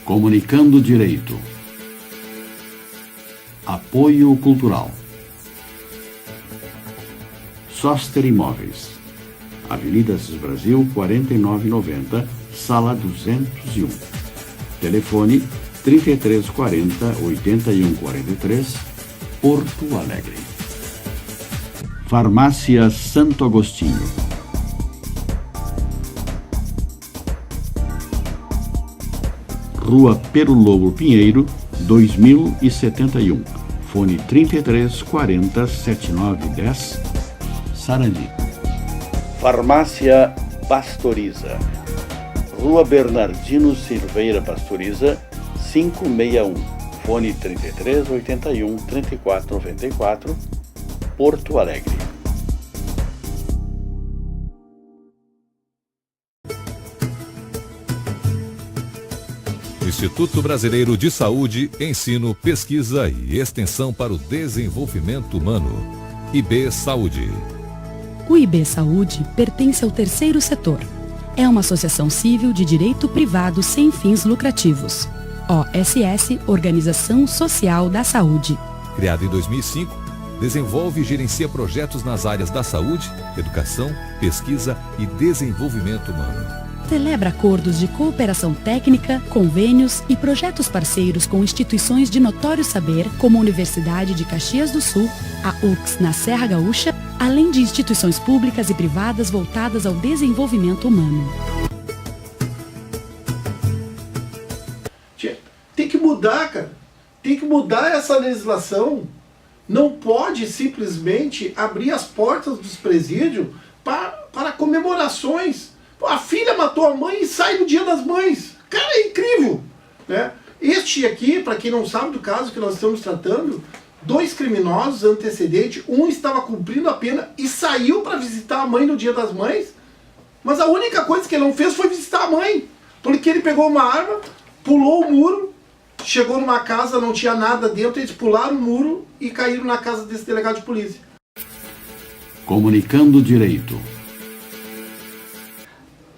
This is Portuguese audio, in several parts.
Comunicando Direito. Apoio Cultural. Soster Imóveis. Avenida Assis Brasil, 4990, Sala 201. Telefone 3340-8143, Porto Alegre. Farmácia Santo Agostinho. Rua Pero Lobo Pinheiro, 2071. Fone 3340-7910, Sarandi. Farmácia Pastoriza. Rua Bernardino Silveira Pastoriza, 561. Fone 3381-3494, Porto Alegre. Instituto Brasileiro de Saúde, Ensino, Pesquisa e Extensão para o Desenvolvimento Humano. IB Saúde. O IB Saúde pertence ao terceiro setor. É uma associação civil de direito privado sem fins lucrativos. OSS, Organização Social da Saúde. Criado em 2005, desenvolve e gerencia projetos nas áreas da saúde, educação, pesquisa e desenvolvimento humano. Celebra acordos de cooperação técnica, convênios e projetos parceiros com instituições de notório saber, como a Universidade de Caxias do Sul, a URGS na Serra Gaúcha, além de instituições públicas e privadas voltadas ao desenvolvimento humano. Tem que mudar, cara. Tem que mudar essa legislação. Não pode simplesmente abrir as portas dos presídios para comemorações. A filha matou a mãe e sai no Dia das Mães. Cara, é incrível, né? Este aqui, para quem não sabe do caso que nós estamos tratando, 2 criminosos antecedentes, um estava cumprindo a pena e saiu para visitar a mãe no Dia das Mães, mas a única coisa que ele não fez foi visitar a mãe, porque ele pegou uma arma, pulou o muro, chegou numa casa, não tinha nada dentro, eles pularam o muro e caíram na casa desse delegado de polícia. Comunicando Direito.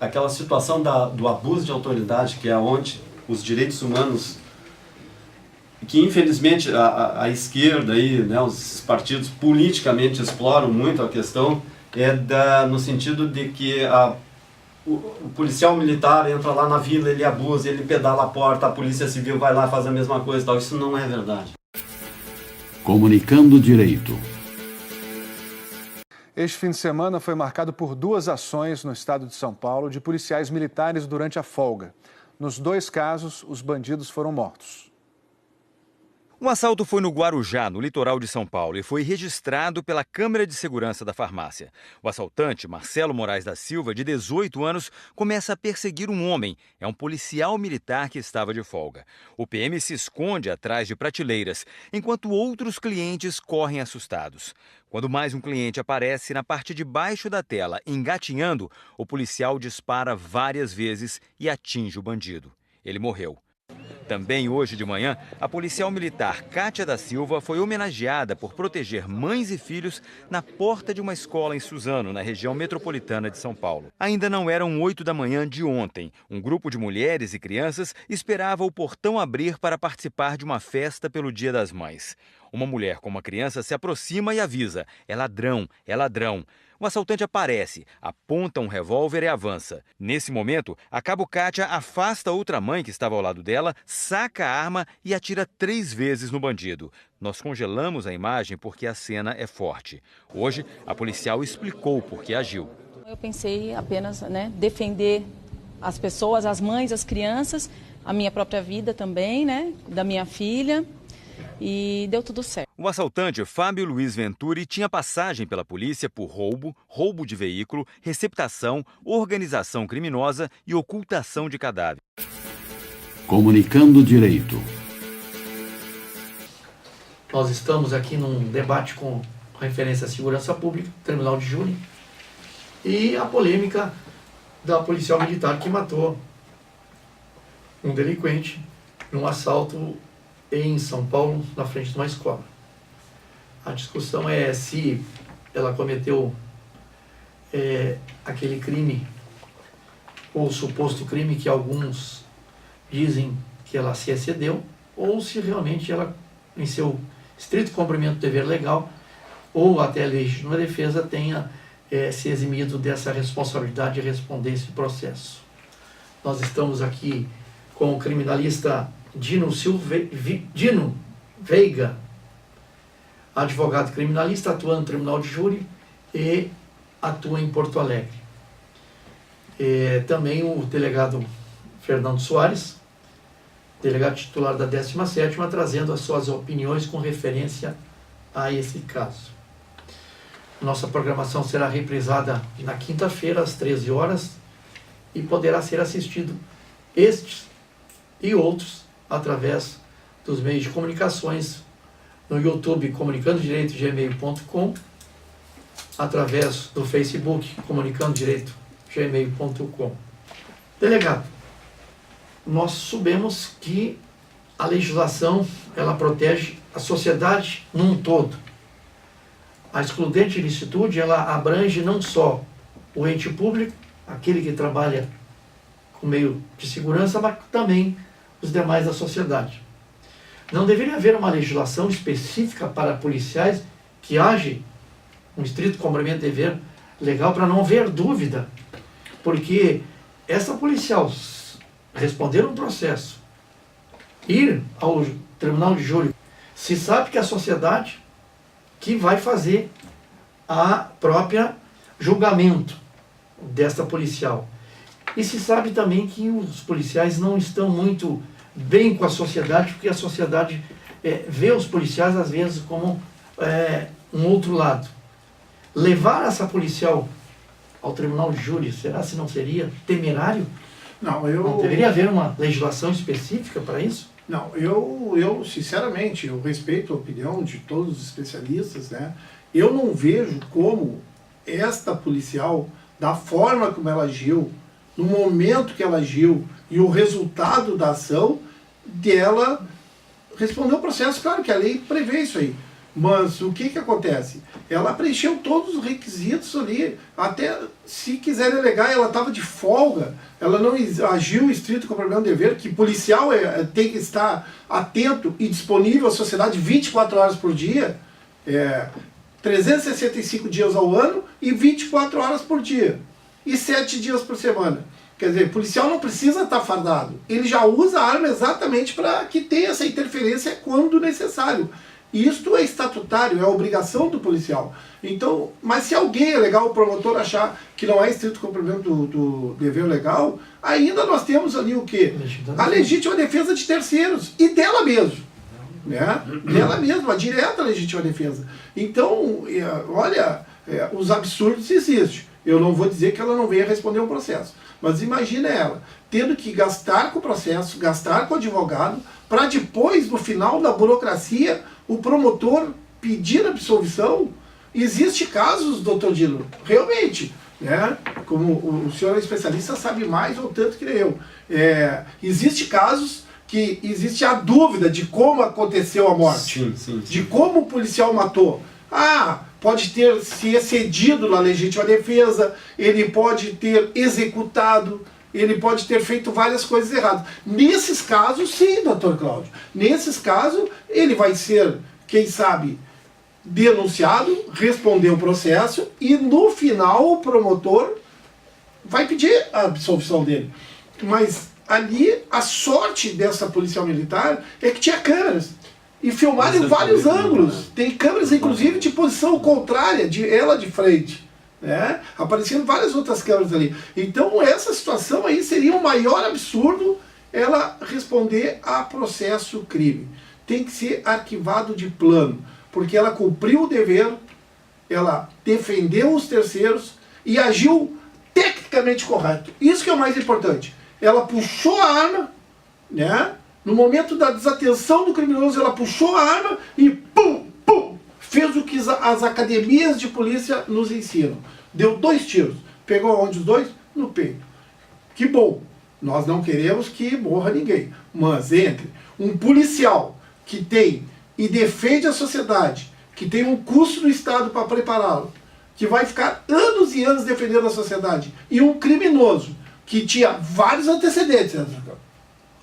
Aquela situação do abuso de autoridade, que é onde os direitos humanos, que infelizmente a esquerda, aí, né, os partidos politicamente exploram muito a questão, no sentido de que o policial militar entra lá na vila, ele abusa, ele pedala a porta, a polícia civil vai lá e faz a mesma coisa e tal. Isso não é verdade. Comunicando Direito. Este fim de semana foi marcado por 2 ações no estado de São Paulo de policiais militares durante a folga. Nos 2 casos, os bandidos foram mortos. Um assalto foi no Guarujá, no litoral de São Paulo, e foi registrado pela câmera de segurança da farmácia. O assaltante, Marcelo Moraes da Silva, de 18 anos, começa a perseguir um homem. É um policial militar que estava de folga. O PM se esconde atrás de prateleiras, enquanto outros clientes correm assustados. Quando mais um cliente aparece na parte de baixo da tela, engatinhando, o policial dispara várias vezes e atinge o bandido. Ele morreu. Também hoje de manhã, a policial militar Kátia da Silva foi homenageada por proteger mães e filhos na porta de uma escola em Suzano, na região metropolitana de São Paulo. Ainda não eram 8 da manhã de ontem. Um grupo de mulheres e crianças esperava o portão abrir para participar de uma festa pelo Dia das Mães. Uma mulher com uma criança se aproxima e avisa: "É ladrão, é ladrão." O assaltante aparece, aponta um revólver e avança. Nesse momento, a cabo Kátia afasta outra mãe que estava ao lado dela, saca a arma e atira 3 vezes no bandido. Nós congelamos a imagem porque a cena é forte. Hoje, a policial explicou por que agiu. Eu pensei apenas, defender as pessoas, as mães, as crianças, a minha própria vida também, da minha filha. E deu tudo certo. O assaltante Fábio Luiz Venturi tinha passagem pela polícia por roubo de veículo, receptação, organização criminosa e ocultação de cadáver. Comunicando Direito. Nós estamos aqui num debate com referência à segurança pública, Tribunal de Júri, e a polêmica da policial militar que matou um delinquente num assalto em São Paulo, na frente de uma escola. A discussão é se ela cometeu aquele crime, ou suposto crime que alguns dizem que ela se excedeu, ou se realmente ela, em seu estrito cumprimento do dever legal, ou até a legítima defesa, tenha se eximido dessa responsabilidade de responder esse processo. Nós estamos aqui com o criminalista Dino Veiga, advogado criminalista, atua no Tribunal de Júri e atua em Porto Alegre. Também o delegado Fernando Soares, delegado titular da 17ª, trazendo as suas opiniões com referência a esse caso. Nossa programação será reprisada na quinta-feira, às 13 horas, e poderá ser assistido estes e outros através dos meios de comunicações no YouTube comunicandodireito@gmail.com, através do Facebook comunicandodireito@gmail.com. Delegado, nós soubemos que a legislação ela protege a sociedade num todo. A excludente ilicitude ela abrange não só o ente público, aquele que trabalha com meio de segurança, mas também os demais da sociedade. Não deveria haver uma legislação específica para policiais que agem um estrito cumprimento de dever legal, para não haver dúvida, porque essa policial responder um processo, ir ao tribunal de júri, se sabe que a sociedade que vai fazer a própria julgamento desta policial. E se sabe também que os policiais não estão muito bem com a sociedade, porque a sociedade vê os policiais às vezes como um outro lado. Levar essa policial ao tribunal de júri, será se não seria temerário? Não, Não deveria haver uma legislação específica para isso? Não, eu sinceramente, eu respeito a opinião de todos os especialistas, né? Eu não vejo como esta policial, da forma como ela agiu, no momento que ela agiu e o resultado da ação dela, respondeu o processo. Claro que a lei prevê isso aí, mas o que acontece? Ela preencheu todos os requisitos ali, até se quiser alegar, ela estava de folga, ela não agiu estrito cumprimento do dever, que policial tem que estar atento e disponível à sociedade 24 horas por dia, 365 dias ao ano e 24 horas por dia, e 7 dias por semana. Quer dizer, o policial não precisa estar fardado, ele já usa a arma exatamente para que tenha essa interferência quando necessário. Isto é estatutário, é obrigação do policial. Então, mas se alguém é legal, o promotor achar que não é estrito cumprimento do dever legal, ainda nós temos ali o quê? A legítima defesa de terceiros e dela mesmo. Né? Dela mesma, a direta legítima defesa. Então, olha, os absurdos existem. Eu não vou dizer que ela não venha responder um processo, mas imagina ela tendo que gastar com o processo, gastar com o advogado, para depois, no final da burocracia, o promotor pedir absolvição. Existe casos, doutor Dino, realmente, né? Como o senhor é especialista, sabe mais ou tanto que nem eu. Existe casos que existe a dúvida de como aconteceu a morte, sim. de como o policial matou. Pode ter se excedido na legítima defesa, ele pode ter executado, ele pode ter feito várias coisas erradas. Nesses casos, sim, doutor Cláudio. Nesses casos, ele vai ser, quem sabe, denunciado, responder o processo e no final o promotor vai pedir a absolvição dele. Mas ali, a sorte dessa policial militar é que tinha câmeras. E filmaram em vários ângulos. Tem câmeras, inclusive, de posição contrária, ela de frente. Né? Aparecendo várias outras câmeras ali. Então, essa situação aí seria o maior absurdo ela responder a processo crime. Tem que ser arquivado de plano, porque ela cumpriu o dever, ela defendeu os terceiros e agiu tecnicamente correto. Isso que é o mais importante. Ela puxou a arma, né? No momento da desatenção do criminoso, ela puxou a arma e pum, fez o que as academias de polícia nos ensinam. Deu 2 tiros. Pegou onde os 2? No peito. Que bom. Nós não queremos que morra ninguém. Mas entre um policial que tem e defende a sociedade, que tem um custo do Estado para prepará-lo, que vai ficar anos e anos defendendo a sociedade, e um criminoso que tinha vários antecedentes,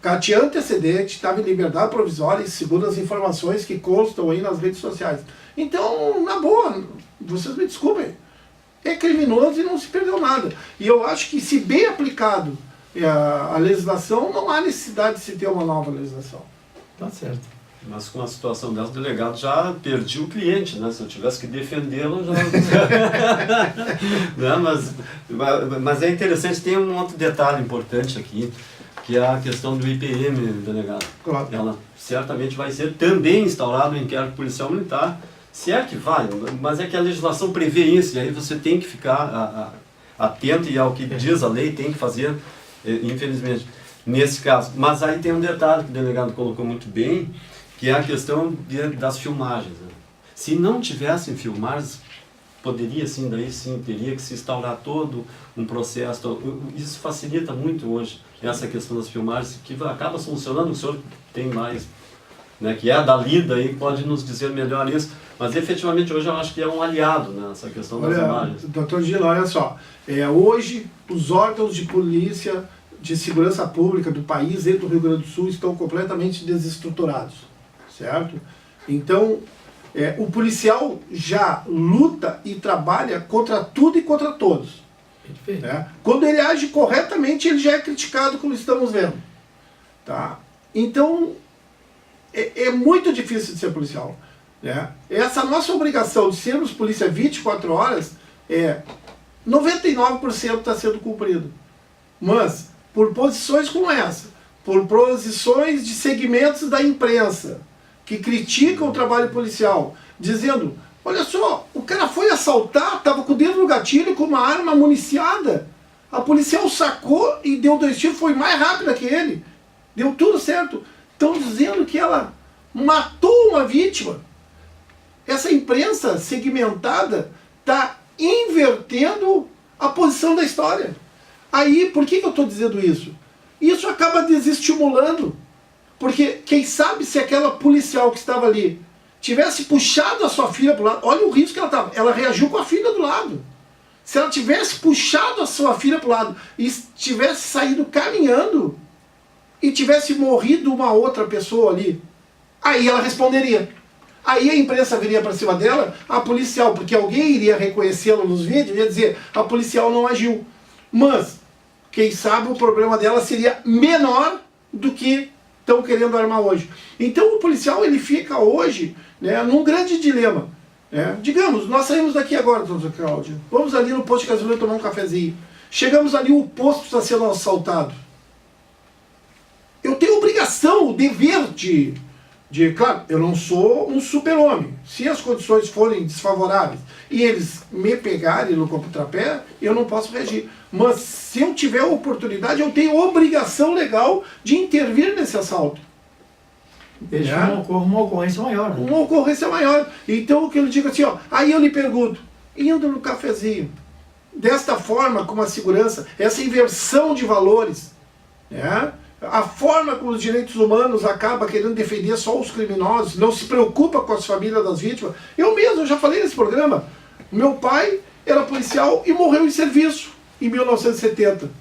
O cara tinha antecedente, estava em liberdade provisória e segundo as informações que constam aí nas redes sociais. Então, na boa, vocês me desculpem, é criminoso e não se perdeu nada. E eu acho que, se bem aplicado a legislação, não há necessidade de se ter uma nova legislação. Tá certo. Mas com a situação dessa, o delegado já perdi o cliente, né? Se eu tivesse que defendê-lo, já... Né? Mas é interessante, tem um outro detalhe importante aqui, que é a questão do IPM, delegado. Claro. Ela certamente vai ser também instaurado um inquérito policial militar, se é que vai, mas é que a legislação prevê isso, e aí você tem que ficar atento e ao que diz a lei, tem que fazer, infelizmente, nesse caso. Mas aí tem um detalhe que o delegado colocou muito bem, que é a questão das filmagens. Né? Se não tivessem filmagens, poderia sim, daí sim, teria que se instaurar todo um processo. Isso facilita muito hoje, essa questão das filmagens, que acaba solucionando. O senhor tem mais, né, que é da lida aí, pode nos dizer melhor isso, mas efetivamente hoje eu acho que é um aliado nessa questão das imagens. Doutor Gino, olha só, hoje os órgãos de polícia, de segurança pública do país e do Rio Grande do Sul estão completamente desestruturados. Certo? Então, o policial já luta e trabalha contra tudo e contra todos. Né? Quando ele age corretamente, ele já é criticado, como estamos vendo. Tá? Então, é muito difícil de ser policial. Né? Essa nossa obrigação de sermos polícia 24 horas, 99% está sendo cumprido. Mas, por posições como essa, por posições de segmentos da imprensa, que criticam o trabalho policial, dizendo, olha só, o cara foi assaltar, estava com o dedo no gatilho com uma arma municiada, a policial sacou e deu 2 tiros, foi mais rápida que ele, deu tudo certo. Estão dizendo que ela matou uma vítima. Essa imprensa segmentada está invertendo a posição da história. Aí, por que eu estou dizendo isso? Isso acaba desestimulando. Porque quem sabe se aquela policial que estava ali tivesse puxado a sua filha para o lado, olha o risco que ela estava, ela reagiu com a filha do lado. Se ela tivesse puxado a sua filha para o lado e tivesse saído caminhando e tivesse morrido uma outra pessoa ali, aí ela responderia. Aí a imprensa viria para cima dela, a policial, porque alguém iria reconhecê-la nos vídeos, ia dizer, a policial não agiu. Mas, quem sabe o problema dela seria menor do que estão querendo armar hoje. Então o policial, ele fica hoje, né, num grande dilema. Né? Digamos, nós saímos daqui agora, doutor Cláudio, vamos ali no posto de gasolina tomar um cafezinho. Chegamos ali, o posto está sendo assaltado. Eu tenho obrigação, o dever claro, eu não sou um super-homem. Se as condições forem desfavoráveis e eles me pegarem no contrapé, eu não posso reagir. Mas se eu tiver a oportunidade, eu tenho obrigação legal de intervir nesse assalto. Desde que não ocorra uma ocorrência maior. Né? Uma ocorrência maior. Então o que eu digo assim, aí eu lhe pergunto, indo no cafezinho, desta forma, com a segurança, essa inversão de valores, né? A forma como os direitos humanos acaba querendo defender só os criminosos, não se preocupa com as famílias das vítimas. Eu já falei nesse programa, meu pai era policial e morreu em serviço em 1970.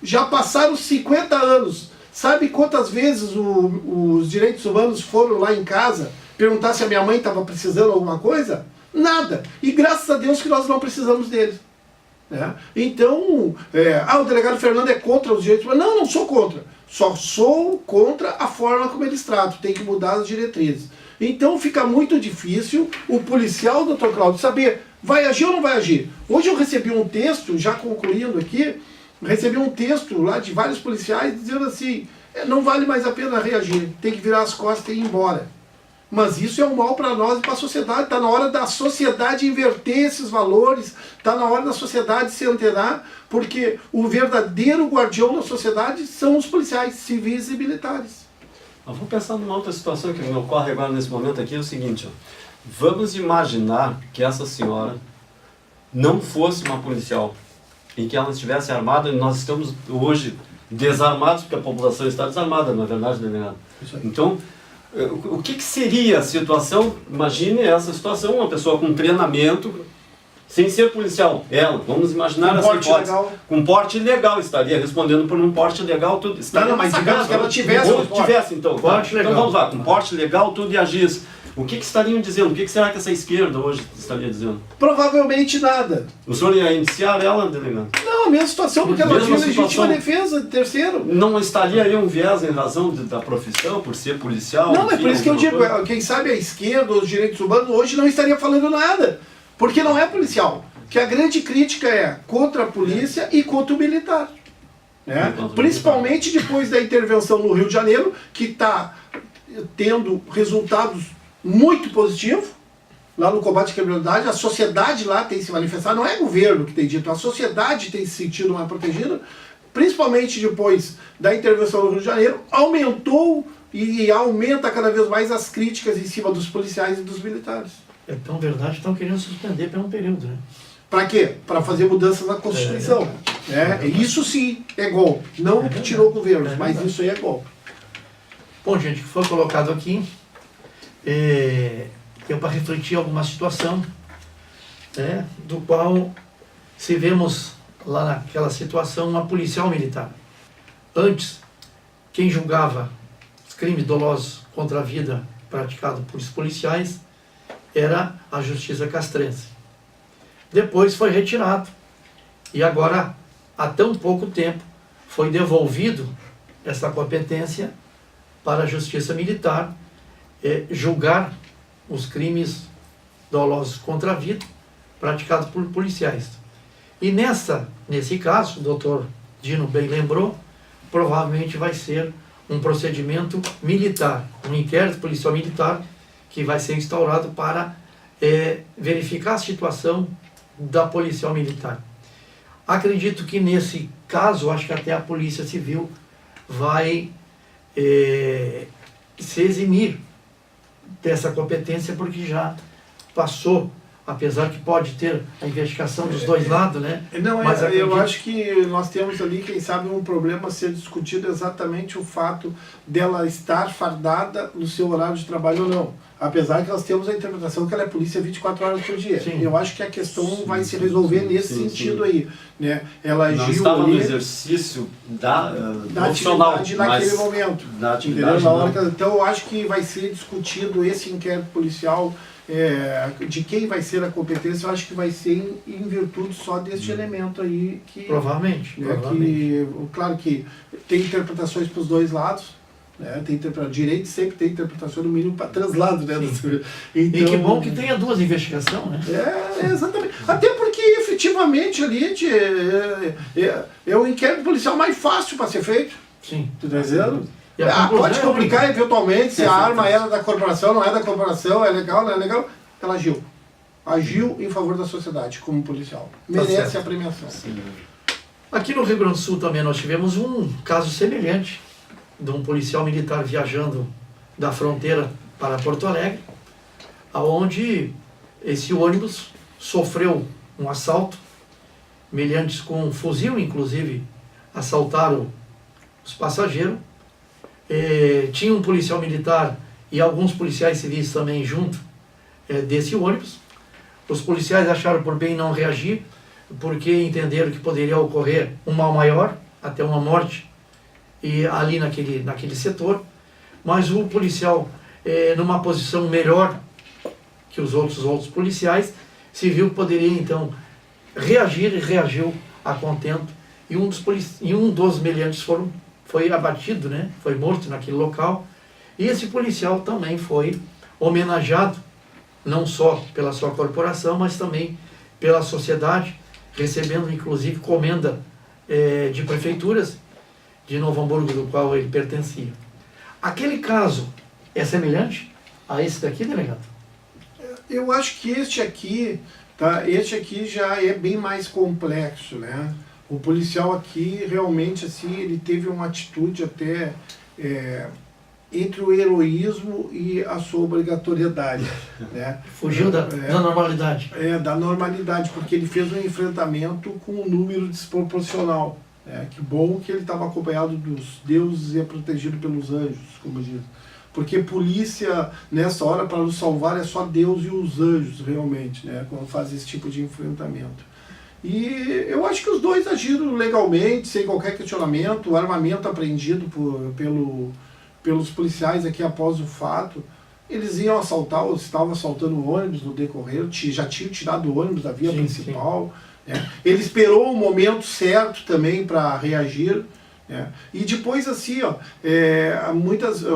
Já passaram 50 anos. Sabe quantas vezes os direitos humanos foram lá em casa perguntar se a minha mãe estava precisando de alguma coisa? Nada. E graças a Deus que nós não precisamos deles. Né? Então, o delegado Fernando é contra os direitos humanos. Não sou contra. Só sou contra a forma como eles tratam. Tem que mudar as diretrizes. Então fica muito difícil o policial, doutor Cláudio, saber vai agir ou não vai agir. Hoje eu recebi um texto, já concluindo aqui, recebi um texto lá de vários policiais dizendo assim, não vale mais a pena reagir, tem que virar as costas e ir embora. Mas isso é um mal para nós e para a sociedade. Está na hora da sociedade inverter esses valores, está na hora da sociedade se antenar, porque o verdadeiro guardião da sociedade são os policiais civis e militares. Eu vou pensar numa outra situação que me ocorre agora nesse momento aqui, é o seguinte, vamos imaginar que essa senhora não fosse uma policial, em que ela estivesse armada, e nós estamos hoje desarmados, porque a população está desarmada, não é verdade, delegado? Então, o que seria a situação? Imagine essa situação, uma pessoa com treinamento, sem ser policial, ela, vamos imaginar essa hipótese, com porte ilegal, estaria respondendo por um porte legal, tudo. Não, mas digamos que ela tivesse. Então, então vamos lá, com porte legal, tudo e agisse. O que estariam dizendo? O que será que essa esquerda hoje estaria dizendo? Provavelmente nada. O senhor ia indiciar ela, delegado? Não, a mesma situação, porque ela tinha legítima defesa, terceiro. Não estaria aí um viés em razão da profissão, por ser policial? Não, é por isso que eu digo, quem sabe a esquerda, os direitos humanos, hoje não estaria falando nada, porque não é policial. Que a grande crítica é contra a polícia e contra o militar. Né? Principalmente depois da intervenção no Rio de Janeiro, que está tendo resultados muito positivo lá no combate à criminalidade. A sociedade lá tem se manifestado, não é o governo que tem dito, a sociedade tem se sentido mais protegida, principalmente depois da intervenção no Rio de Janeiro. Aumentou e aumenta cada vez mais as críticas em cima dos policiais e dos militares. É tão verdade, estão querendo suspender por um período, né? Para quê? Para fazer mudanças na Constituição. Isso sim é golpe. Não o que tirou governos, mas isso aí é golpe. Bom, gente, o que foi colocado aqui deu para refletir alguma situação, né, do qual se vemos lá naquela situação uma policial militar. Antes, quem julgava os crimes dolosos contra a vida praticados por policiais era a Justiça Castrense. Depois foi retirado e agora, há tão pouco tempo, foi devolvido essa competência para a Justiça Militar julgar os crimes dolosos contra a vida praticados por policiais. E nesse caso, o doutor Dino bem lembrou, provavelmente vai ser um procedimento militar, um inquérito policial militar que vai ser instaurado para verificar a situação da policial militar. Acredito que nesse caso, acho que até a Polícia Civil vai se eximir dessa competência, porque já passou, apesar que pode ter a investigação dos dois lados, né? Não, mas eu acho que nós temos ali, quem sabe, um problema a ser discutido, exatamente o fato dela estar fardada no seu horário de trabalho ou não. Apesar que nós temos a interpretação que ela é polícia 24 horas por dia. Sim. Eu acho que a questão vai se resolver nesse sentido aí. Né? Ela agiu não estava no exercício da atividade naquele momento. Da atividade, então eu acho que vai ser discutido esse inquérito policial, de quem vai ser a competência. Eu acho que vai ser em virtude só deste elemento aí. Que, provavelmente. Claro que tem interpretações para os dois lados. Direito sempre tem interpretação no mínimo para translado, né? Então, e que bom que tenha duas investigações, né? Exatamente. Até porque efetivamente ali é o inquérito policial mais fácil para ser feito. Sim. Tu tá dizendo? Pode complicar eventualmente se a arma era da corporação, não é da corporação, é legal, não é legal. Ela agiu. Agiu em favor da sociedade como policial. Merece a premiação. Sim. Aqui no Rio Grande do Sul também nós tivemos um caso semelhante de um policial militar viajando da fronteira para Porto Alegre, onde esse ônibus sofreu um assalto, meliantes com um fuzil, inclusive, assaltaram os passageiros. Tinha um policial militar e alguns policiais civis também junto desse ônibus. Os policiais acharam por bem não reagir, porque entenderam que poderia ocorrer um mal maior, até uma morte, e ali naquele setor, mas o policial, numa posição melhor que os outros policiais, se viu que poderia então reagir, e reagiu a contento, e um dos meliantes foi abatido, né? Foi morto naquele local, e esse policial também foi homenageado, não só pela sua corporação, mas também pela sociedade, recebendo inclusive comenda de prefeituras de Novo Hamburgo, do qual ele pertencia. Aquele caso é semelhante a esse daqui, delegado? Eu acho que este aqui já é bem mais complexo, né? O policial aqui realmente assim, ele teve uma atitude até entre o heroísmo e a sua obrigatoriedade, né? Fugiu da normalidade. Da normalidade, porque ele fez um enfrentamento com um número desproporcional. Que bom que ele estava acompanhado dos deuses e é protegido pelos anjos, como diz. Porque polícia, nessa hora, para nos salvar, é só Deus e os anjos, realmente, né? Quando faz esse tipo de enfrentamento. E eu acho que os dois agiram legalmente, sem qualquer questionamento. O armamento apreendido pelos policiais aqui após o fato, eles iam assaltar, ou estavam assaltando o ônibus no decorrer, já tinham tirado o ônibus da via principal. Né? Ele esperou o momento certo também para reagir. E depois, assim, ó,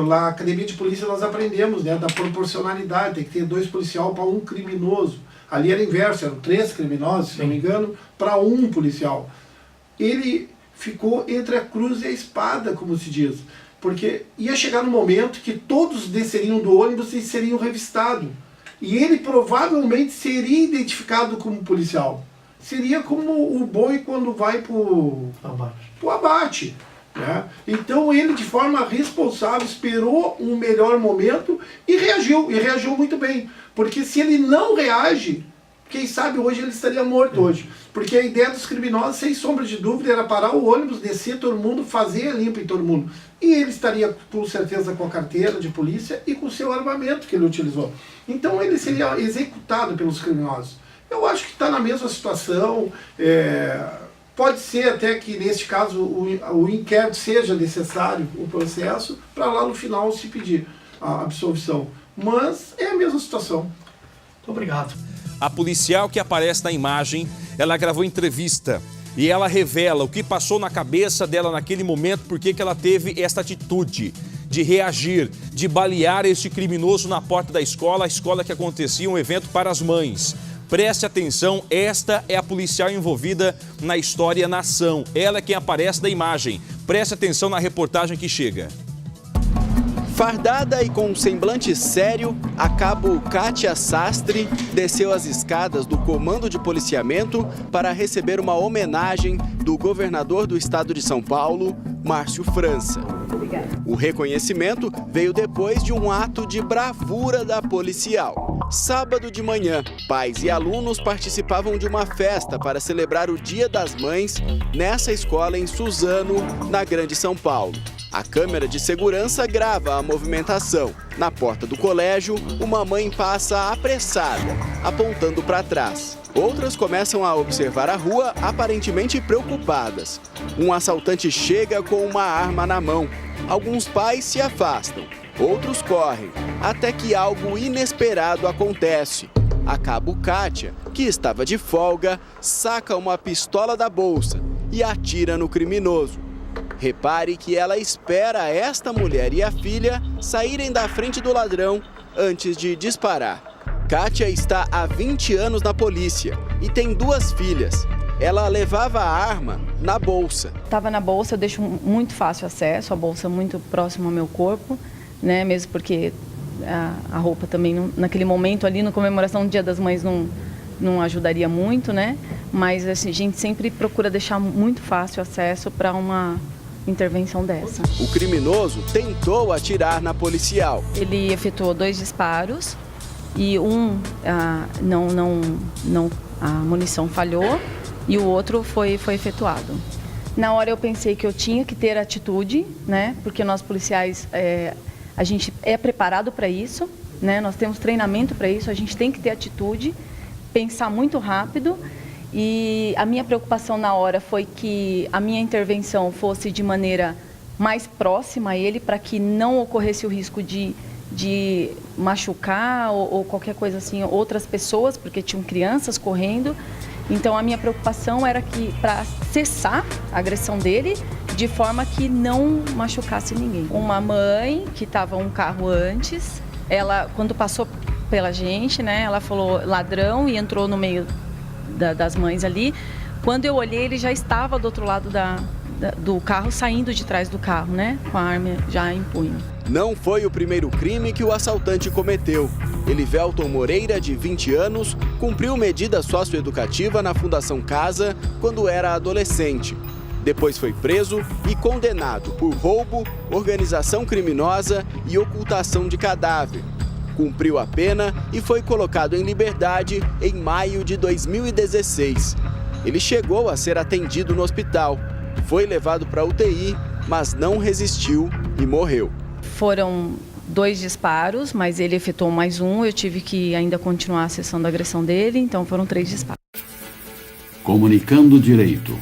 na academia de polícia nós aprendemos, né, da proporcionalidade, tem que ter 2 policiais para 1 criminoso. Ali era inverso, eram 3 criminosos, se não me engano, para 1 policial. Ele ficou entre a cruz e a espada, como se diz, porque ia chegar no momento que todos desceriam do ônibus e seriam revistados. E ele provavelmente seria identificado como policial. Seria como o boi quando vai para o abate. Né? Então ele, de forma responsável, esperou um melhor momento e reagiu muito bem. Porque se ele não reage, quem sabe hoje ele estaria morto hoje. Porque a ideia dos criminosos, sem sombra de dúvida, era parar o ônibus, descer todo mundo, fazer a limpa em todo mundo. E ele estaria, com certeza, com a carteira de polícia e com o seu armamento que ele utilizou. Então ele seria executado pelos criminosos. Eu acho que está na mesma situação. Pode ser até que, neste caso, o inquérito seja necessário, o processo, para lá no final se pedir a absolvição. Mas é a mesma situação. Muito obrigado. A policial que aparece na imagem, ela gravou entrevista e ela revela o que passou na cabeça dela naquele momento, porque que ela teve esta atitude de reagir, de balear este criminoso na porta da escola, a escola que acontecia um evento para as mães. Preste atenção, esta é a policial envolvida na história na ação. Ela é quem aparece na imagem. Preste atenção na reportagem que chega. Fardada e com um semblante sério, a cabo Kátia Sastre desceu as escadas do Comando de Policiamento para receber uma homenagem do governador do estado de São Paulo, Márcio França. O reconhecimento veio depois de um ato de bravura da policial. Sábado de manhã, pais e alunos participavam de uma festa para celebrar o Dia das Mães nessa escola em Suzano, na Grande São Paulo. A câmera de segurança grava a movimentação. Na porta do colégio, uma mãe passa apressada, apontando para trás. Outras começam a observar a rua, aparentemente preocupadas. Um assaltante chega com uma arma na mão. Alguns pais se afastam, outros correm, até que algo inesperado acontece. A cabo Kátia, que estava de folga, saca uma pistola da bolsa e atira no criminoso. Repare que ela espera esta mulher e a filha saírem da frente do ladrão antes de disparar. Kátia está há 20 anos na polícia e tem 2 filhas. Ela levava a arma na bolsa. Estava na bolsa, eu deixo muito fácil acesso, a bolsa muito próxima ao meu corpo, né? Mesmo porque a roupa também, naquele momento ali, na comemoração do Dia das Mães, não ajudaria muito, né? Mas assim, a gente sempre procura deixar muito fácil acesso para uma intervenção dessa. O criminoso tentou atirar na policial. Ele efetuou 2 disparos e a munição falhou e o outro foi efetuado. Na hora eu pensei que eu tinha que ter atitude, né? Porque nós policiais, a gente é preparado para isso, né? Nós temos treinamento para isso, a gente tem que ter atitude, pensar muito rápido. E a minha preocupação na hora foi que a minha intervenção fosse de maneira mais próxima a ele, para que não ocorresse o risco de machucar ou qualquer coisa assim, outras pessoas, porque tinham crianças correndo. Então a minha preocupação era que para cessar a agressão dele, de forma que não machucasse ninguém. Uma mãe que estava um carro antes, ela, quando passou pela gente, né, ela falou ladrão e entrou no meio das mães ali. Quando eu olhei, ele já estava do outro lado do carro, saindo de trás do carro, né? Com a arma já em punho. Não foi o primeiro crime que o assaltante cometeu. Elivelton Moreira, de 20 anos, cumpriu medida socioeducativa na Fundação Casa quando era adolescente. Depois foi preso e condenado por roubo, organização criminosa e ocultação de cadáver. Cumpriu a pena e foi colocado em liberdade em maio de 2016. Ele chegou a ser atendido no hospital, foi levado para a UTI, mas não resistiu e morreu. Foram 2 disparos, mas ele efetuou mais um. Eu tive que ainda continuar a sessão da agressão dele, então foram 3 disparos. Comunicando Direito.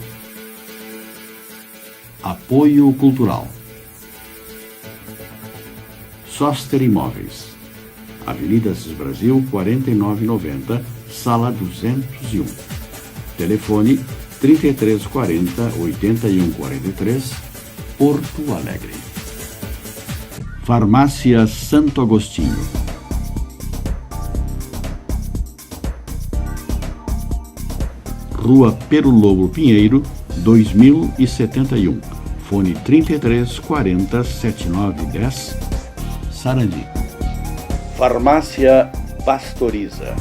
Apoio Cultural. Soster Imóveis. Avenida Assis Brasil, 4990, Sala 201. Telefone 3340-8143, Porto Alegre. Farmácia Santo Agostinho. Rua Perulobo Pinheiro, 2071. Fone 3340-7910, Sarandi. Farmácia Pastoriza.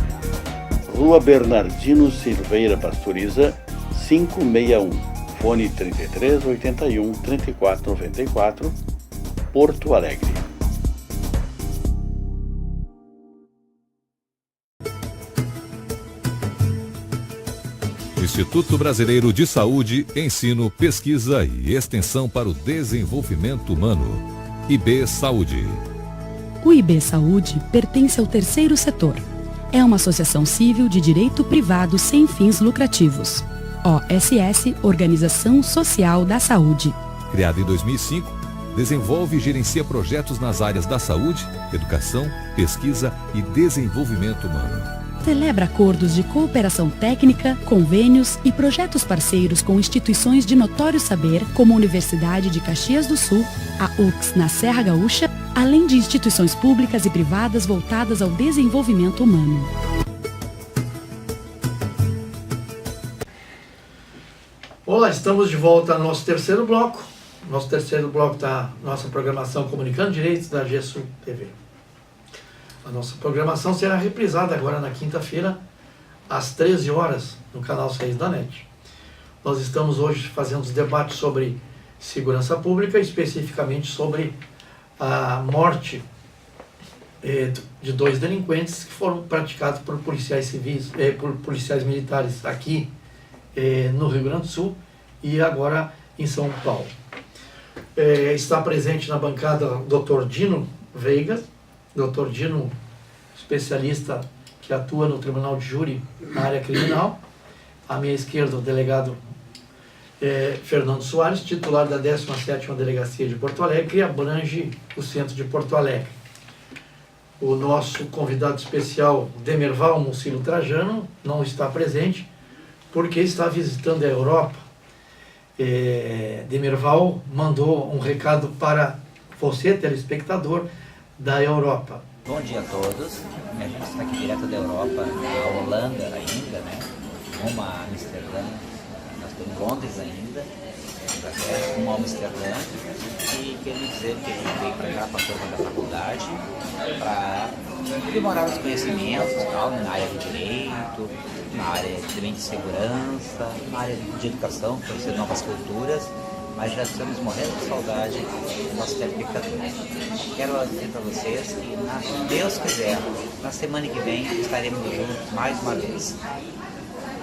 Rua Bernardino Silveira Pastoriza, 561. Fone 3381-3494, Porto Alegre. Instituto Brasileiro de Saúde, Ensino, Pesquisa e Extensão para o Desenvolvimento Humano. IB Saúde. O IB Saúde pertence ao terceiro setor. É uma associação civil de direito privado sem fins lucrativos. OSS, Organização Social da Saúde. Criado em 2005, desenvolve e gerencia projetos nas áreas da saúde, educação, pesquisa e desenvolvimento humano. Celebra acordos de cooperação técnica, convênios e projetos parceiros com instituições de notório saber, como a Universidade de Caxias do Sul, a UCS na Serra Gaúcha, além de instituições públicas e privadas voltadas ao desenvolvimento humano. Olá, estamos de volta ao nosso terceiro bloco. Nosso terceiro bloco está nossa programação Comunicando Direitos da GESUL TV. A nossa programação será reprisada agora na quinta-feira, às 13 horas, no canal 6 da NET. Nós estamos hoje fazendo os debates sobre segurança pública, especificamente sobre a morte de 2 delinquentes que foram praticados por policiais civis, por policiais militares aqui no Rio Grande do Sul e agora em São Paulo. Está presente na bancada o Dr. Dino Veiga, Dr. Dino, especialista que atua no Tribunal de Júri na área criminal. À minha esquerda, o delegado Fernando Soares, titular da 17ª Delegacia de Porto Alegre, que abrange o centro de Porto Alegre. O nosso convidado especial, Demerval Mucilo Trajano, não está presente porque está visitando a Europa. Demerval mandou um recado para você, telespectador, da Europa. Bom dia a todos. A gente está aqui direto da Europa, a Holanda ainda, né? Uma a Amsterdã, nós estamos em Londres ainda, Inglaterra, uma a Amsterdã, e quero dizer que a gente veio para cá, para a turma da faculdade, para aprimorar os conhecimentos, tal, na área de direito, na área também de segurança, na área de educação, conhecer novas culturas. Mas já estamos morrendo de saudade do nosso telespectador. Quero dizer para vocês que, se Deus quiser, na semana que vem estaremos juntos mais uma vez.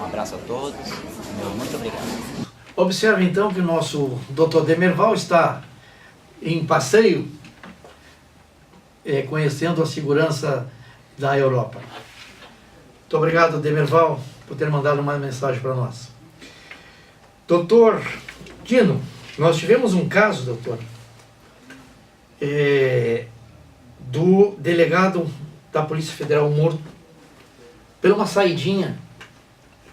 Um abraço a todos, muito obrigado. Observe então que o nosso Dr. Demerval está em passeio, conhecendo a segurança da Europa. Muito obrigado, Demerval, por ter mandado uma mensagem para nós. Doutor Dino, nós tivemos um caso, doutor, do delegado da Polícia Federal morto por uma saidinha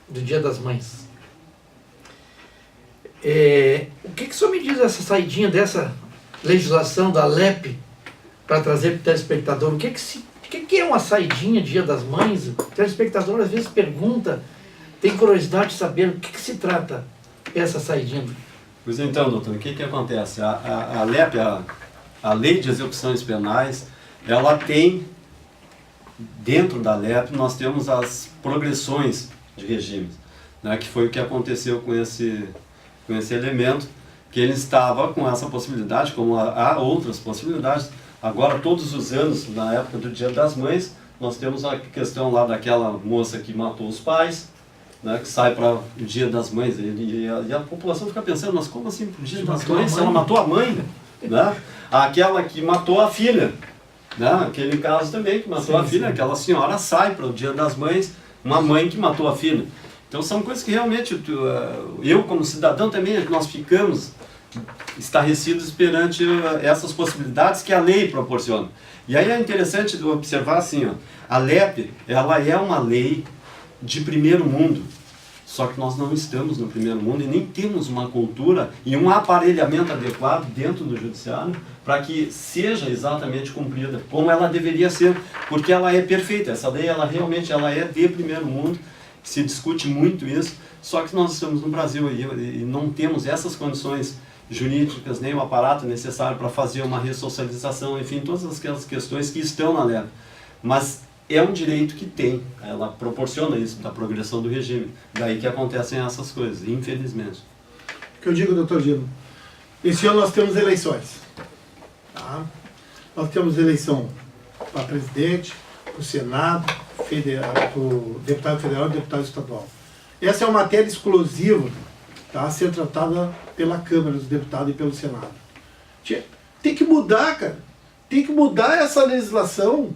do Dia das Mães. O que o senhor me diz dessa saidinha, dessa legislação da LEP, para trazer para o telespectador? O que é uma saidinha Dia das Mães? O telespectador às vezes pergunta, tem curiosidade de saber o que se trata essa saidinha. Pois então, doutor, o que acontece? A LEP, a Lei de Execuções Penais, ela tem, dentro da LEP, nós temos as progressões de regimes, né, que foi o que aconteceu com esse elemento, que ele estava com essa possibilidade, como há outras possibilidades. Agora, todos os anos, na época do Dia das Mães, nós temos a questão lá daquela moça que matou os pais, né, que sai para o Dia das Mães, e a população fica pensando, mas como assim para o Dia das Mães? Ela matou a mãe, né? Aquela que matou a filha, Né? Aquele caso também que matou a filha, aquela senhora sai para o Dia das Mães, uma mãe que matou a filha. Então são coisas que realmente, eu como cidadão também, nós ficamos estarrecidos perante essas possibilidades que a lei proporciona. E aí é interessante observar assim, ó, a LEP, ela é uma lei de primeiro mundo, só que nós não estamos no primeiro mundo e nem temos uma cultura e um aparelhamento adequado dentro do judiciário para que seja exatamente cumprida como ela deveria ser, porque ela é perfeita, essa lei ela realmente ela é de primeiro mundo, se discute muito isso, só que nós estamos no Brasil e não temos essas condições jurídicas, nem o aparato necessário para fazer uma ressocialização, enfim, todas aquelas questões que estão na lei. Mas é um direito que tem, ela proporciona isso, da progressão do regime. Daí que acontecem essas coisas, infelizmente. O que eu digo, doutor Dino, esse ano nós temos eleições. Tá? Nós temos eleição para presidente, para o Senado, para o deputado federal e deputado estadual. Essa é uma matéria exclusiva, tá, a ser tratada pela Câmara dos Deputados e pelo Senado. Tem que mudar, cara. Tem que mudar essa legislação.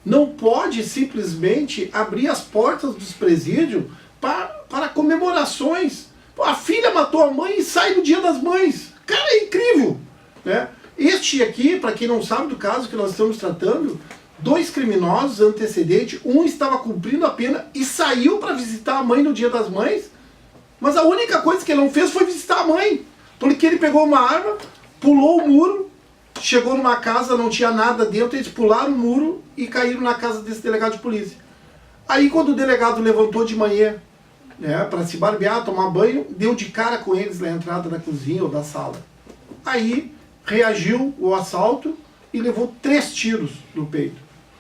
Não pode simplesmente abrir as portas dos presídios para comemorações. A filha matou a mãe e sai no Dia das Mães. Cara, é incrível. Né? Este aqui, para quem não sabe do caso que nós estamos tratando, 2 criminosos antecedentes, um estava cumprindo a pena e saiu para visitar a mãe no Dia das Mães. Mas a única coisa que ele não fez foi visitar a mãe. Porque ele pegou uma arma, pulou o muro, chegou numa casa, não tinha nada dentro, eles pularam o muro e caíram na casa desse delegado de polícia. Aí quando o delegado levantou de manhã, né, para se barbear, tomar banho, deu de cara com eles na entrada da cozinha ou da sala. Aí reagiu o assalto e levou 3 tiros no peito.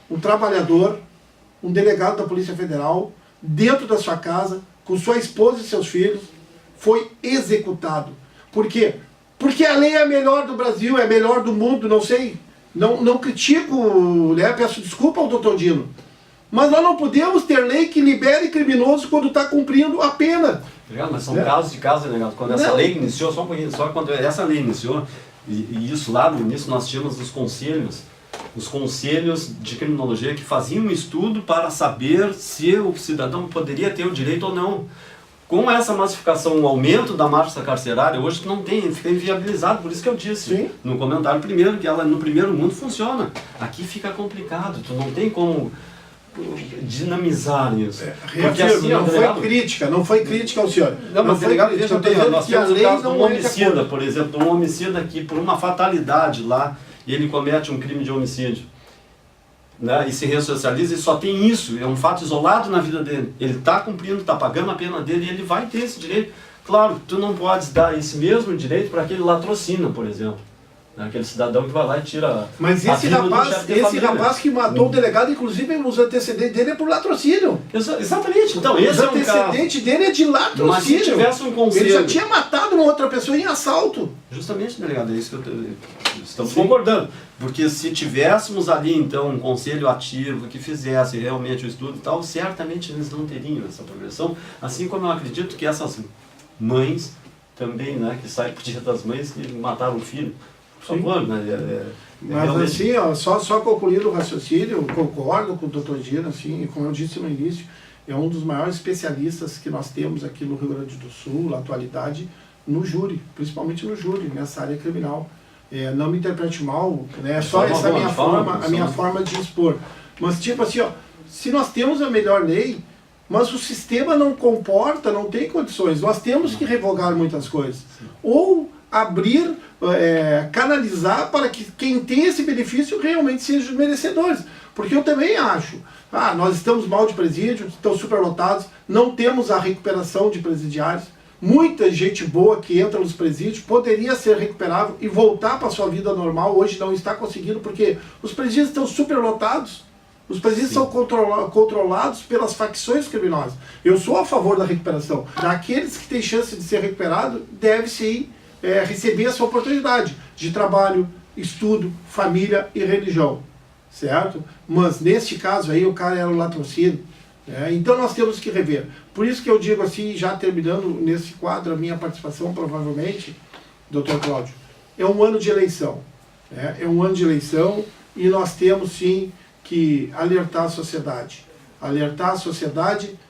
Um trabalhador, um delegado da Polícia Federal, dentro da sua casa, com sua esposa e seus filhos, foi executado. Por quê? Porque a lei é a melhor do Brasil, é a melhor do mundo, não sei. Não critico, né? Peço desculpa ao doutor Dino. Mas nós não podemos ter lei que libere criminoso quando está cumprindo a pena. Mas são casos de casos, delegado. Quando essa lei iniciou, só quando essa lei iniciou, e isso lá no início nós tínhamos os conselhos de criminologia que faziam um estudo para saber se o cidadão poderia ter o direito ou não. Com essa massificação, o aumento da massa carcerária, hoje não tem, fica inviabilizado, por isso que eu disse no comentário primeiro, que ela no primeiro mundo funciona. Aqui fica complicado, tu não tem como dinamizar isso. Porque assim, não foi crítica ao senhor. Não, mas delegado, veja bem, nós temos o caso de um homicida, por exemplo, um homicida que por uma fatalidade lá, ele comete um crime de homicídio. Né, e se ressocializa e só tem isso, é um fato isolado na vida dele. Ele está cumprindo, está pagando a pena dele e ele vai ter esse direito. Claro, tu não podes dar esse mesmo direito para aquele latrocínio, por exemplo. Né, aquele cidadão que vai lá e tira. Mas esse rapaz que matou o delegado, inclusive os antecedentes dele é por latrocínio. Exatamente, então esse é um caso. O antecedente dele é de latrocínio. Mas se tivesse um conselho. Ele já tinha matado uma outra pessoa em assalto. Justamente, delegado, é isso que estamos concordando. Porque se tivéssemos ali, então, um conselho ativo que fizesse realmente o estudo e tal, certamente eles não teriam essa progressão. Assim como eu acredito que essas mães também, né, que saem por Dia das Mães, que mataram o filho. Por favor, né? Mas realmente... assim, ó, só concluindo o raciocínio, eu concordo com o doutor Dino, assim, como eu disse no início, é um dos maiores especialistas que nós temos aqui no Rio Grande do Sul, na atualidade, no júri, principalmente no júri, nessa área criminal. Não me interprete mal, né? Só essa é a minha forma de expor. Mas tipo assim, ó, se nós temos a melhor lei, mas o sistema não comporta, não tem condições, nós temos que revogar muitas coisas. Ou abrir, canalizar para que quem tem esse benefício realmente seja os merecedores. Porque eu também acho, nós estamos mal de presídio, estão superlotados, não temos a recuperação de presidiários. Muita gente boa que entra nos presídios poderia ser recuperável e voltar para a sua vida normal, hoje não está conseguindo, porque os presídios estão superlotados. Os presídios são controlados pelas facções criminosas. Eu sou a favor da recuperação. Daqueles que têm chance de ser recuperado, deve sim receber essa oportunidade de trabalho, estudo, família e religião. Certo? Mas neste caso aí o cara era um latrocínio. Então nós temos que rever. Por isso que eu digo assim, já terminando nesse quadro a minha participação, provavelmente, doutor Cláudio, é um ano de eleição. É um ano de eleição e nós temos sim que alertar a sociedade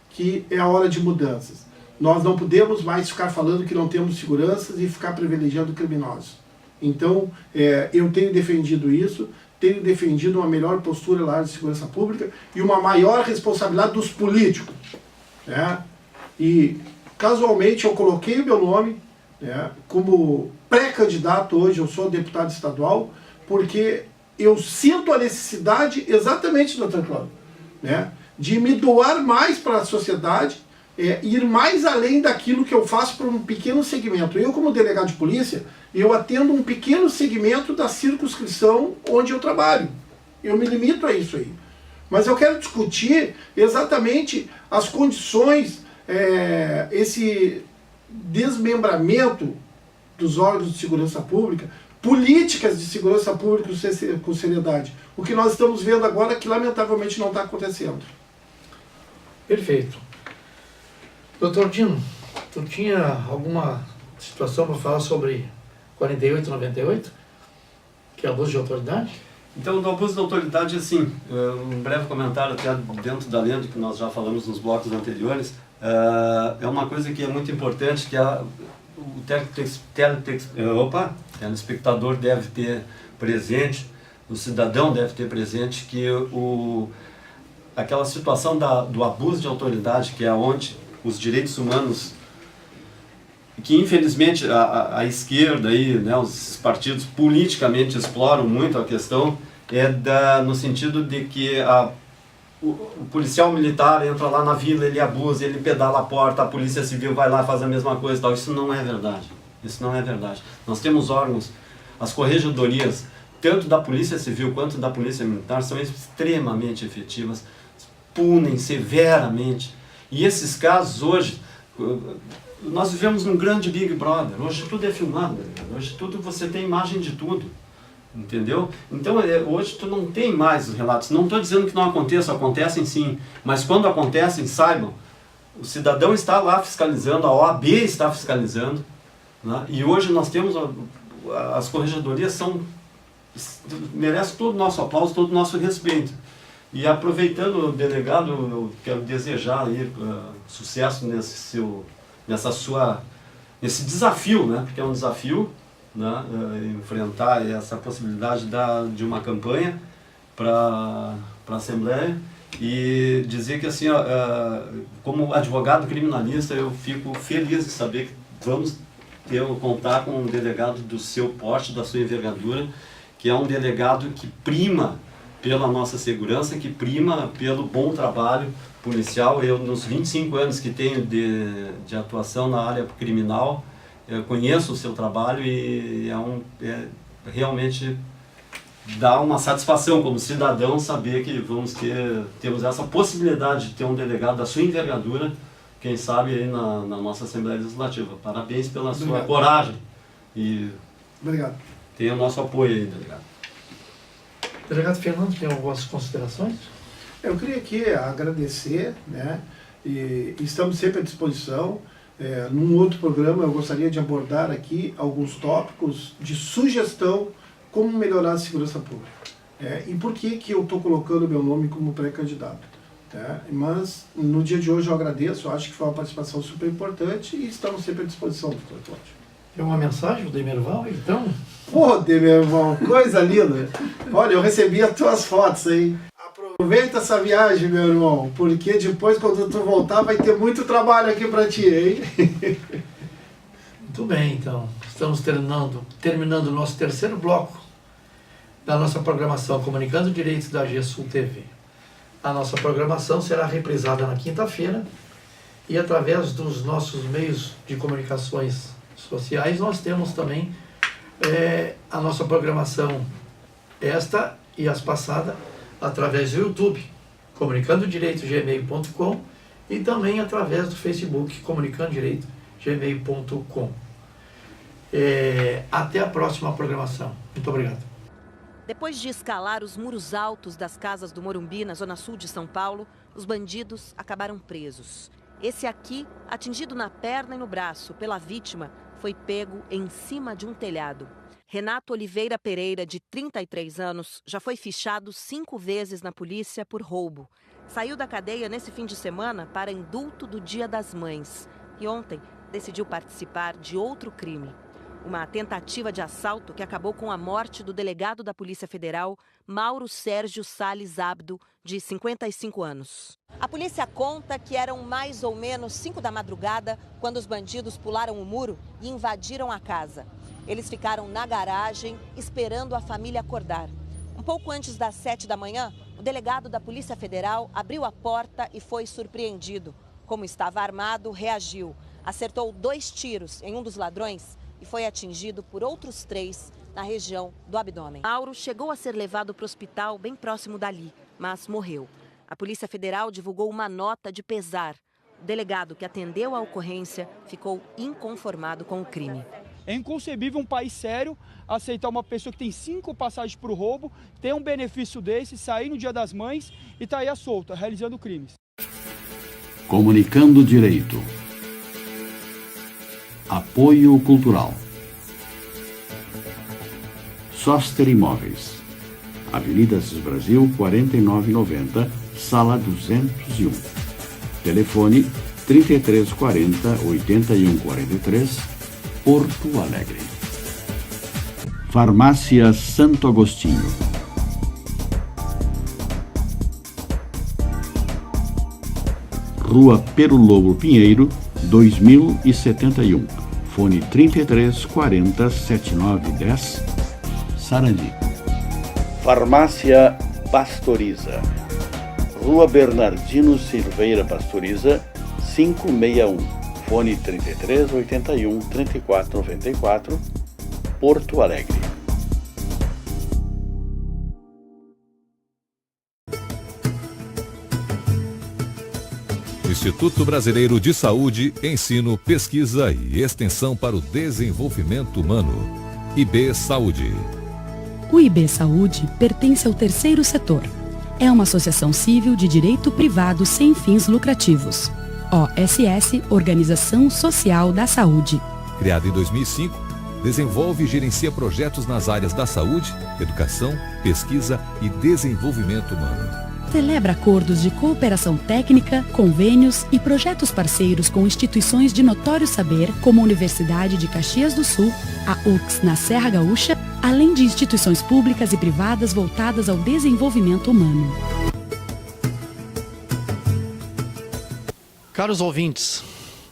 que é a hora de mudanças. Nós não podemos mais ficar falando que não temos seguranças e ficar privilegiando criminosos. Então, eu tenho defendido isso, tenho defendido uma melhor postura lá de segurança pública e uma maior responsabilidade dos políticos. Né? E, casualmente, eu coloquei o meu nome como pré-candidato hoje, eu sou deputado estadual, porque eu sinto a necessidade, exatamente, doutor Cláudio, de me doar mais para a sociedade, ir mais além daquilo que eu faço para um pequeno segmento. Eu, como delegado de polícia, eu atendo um pequeno segmento da circunscrição onde eu trabalho. Eu me limito a isso aí. Mas eu quero discutir exatamente as condições, esse desmembramento dos órgãos de segurança pública, políticas de segurança pública com seriedade. O que nós estamos vendo agora é que, lamentavelmente, não está acontecendo. Perfeito. Doutor Dino, tu tinha alguma situação para falar sobre 4898, que é abuso de autoridade? Então, do abuso de autoridade, assim, um breve comentário até dentro da lenda que nós já falamos nos blocos anteriores, é uma coisa que é muito importante, que o telespectador deve ter presente, o cidadão deve ter presente que aquela situação do abuso de autoridade, que é onde os direitos humanos, que infelizmente a esquerda, aí, né, os partidos politicamente exploram muito a questão, no sentido de que o policial militar entra lá na vila, ele abusa, ele pedala a porta, a polícia civil vai lá e faz a mesma coisa e tal. Isso não é verdade. Isso não é verdade. Nós temos órgãos, as corregedorias, tanto da polícia civil quanto da polícia militar, são extremamente efetivas, punem severamente. E esses casos hoje, nós vivemos num grande Big Brother. Hoje tudo é filmado, hoje você tem imagem de tudo. Entendeu? Então, hoje tu não tem mais os relatos. Não estou dizendo que não aconteçam, acontecem sim. Mas quando acontecem, saibam, o cidadão está lá fiscalizando, a OAB está fiscalizando. Né? E hoje nós temos, as corregedorias merecem todo o nosso aplauso, todo o nosso respeito. E aproveitando o delegado, eu quero desejar aí, sucesso nesse desafio, né? Porque é um desafio, né, enfrentar essa possibilidade de uma campanha para a Assembleia, e dizer que, assim, como advogado criminalista, eu fico feliz de saber que vamos contar com um delegado do seu porte, da sua envergadura, que é um delegado que prima pela nossa segurança, que prima pelo bom trabalho policial. Eu, nos 25 anos que tenho de atuação na área criminal, eu conheço o seu trabalho e realmente dá uma satisfação como cidadão saber que temos essa possibilidade de ter um delegado da sua envergadura, quem sabe aí na nossa Assembleia Legislativa. Parabéns pela sua coragem e obrigado. Tenha o nosso apoio aí, delegado. Delegado Fernando, tem algumas considerações? Eu queria aqui agradecer, né, e estamos sempre à disposição. Num outro programa eu gostaria de abordar aqui alguns tópicos de sugestão como melhorar a segurança pública. E por que eu estou colocando meu nome como pré-candidato. Mas no dia de hoje eu agradeço, eu acho que foi uma participação super importante e estamos sempre à disposição, doutor Cláudio. Tem uma mensagem do Demerval, então? Pô, Demerval, coisa linda. Olha, eu recebi as tuas fotos aí. Aproveita essa viagem, meu irmão, porque depois, quando tu voltar, vai ter muito trabalho aqui para ti, hein? Muito bem, então. Estamos terminando o nosso terceiro bloco da nossa programação Comunicando Direitos da GESUL TV. A nossa programação será reprisada na quinta-feira e através dos nossos meios de comunicações sociais nós temos também a nossa programação, esta e as passadas, através do YouTube, comunicandodireito@gmail.com, e também através do Facebook, comunicandodireito@gmail.com. Até a próxima programação. Muito obrigado. Depois de escalar os muros altos das casas do Morumbi, na zona sul de São Paulo, os bandidos acabaram presos. Esse aqui, atingido na perna e no braço pela vítima, foi pego em cima de um telhado. Renato Oliveira Pereira, de 33 anos, já foi fichado 5 vezes na polícia por roubo. Saiu da cadeia nesse fim de semana para indulto do Dia das Mães. E ontem decidiu participar de outro crime. Uma tentativa de assalto que acabou com a morte do delegado da Polícia Federal, Mauro Sérgio Salles Abdo, de 55 anos. A polícia conta que eram mais ou menos 5 da madrugada quando os bandidos pularam o muro e invadiram a casa. Eles ficaram na garagem esperando a família acordar. Um pouco antes das 7 da manhã, o delegado da Polícia Federal abriu a porta e foi surpreendido. Como estava armado, reagiu. Acertou 2 tiros em um dos ladrões e foi atingido por outros 3 na região do abdômen. Mauro chegou a ser levado para o hospital bem próximo dali, mas morreu. A Polícia Federal divulgou uma nota de pesar. O delegado que atendeu a ocorrência ficou inconformado com o crime. É inconcebível um país sério aceitar uma pessoa que tem 5 passagens por roubo, ter um benefício desse, sair no Dia das Mães e estar aí à solta, realizando crimes. Comunicando Direito. Apoio Cultural. Soster Imóveis. Avenida Assis Brasil, 4990, Sala 201. Telefone 3340-8143, Porto Alegre. Farmácia Santo Agostinho. Rua Pero Lobo Pinheiro, 2071. Fone 3340-7910, Sarandi. Farmácia Pastoriza. Rua Bernardino Silveira Pastoriza, 561. Fone 3381-3494, Porto Alegre. Instituto Brasileiro de Saúde, Ensino, Pesquisa e Extensão para o Desenvolvimento Humano. IB Saúde. O IB Saúde pertence ao terceiro setor. É uma associação civil de direito privado sem fins lucrativos. OSS, Organização Social da Saúde. Criado em 2005, desenvolve e gerencia projetos nas áreas da saúde, educação, pesquisa e desenvolvimento humano. Celebra acordos de cooperação técnica, convênios e projetos parceiros com instituições de notório saber, como a Universidade de Caxias do Sul, a UCS na Serra Gaúcha, além de instituições públicas e privadas voltadas ao desenvolvimento humano. Caros ouvintes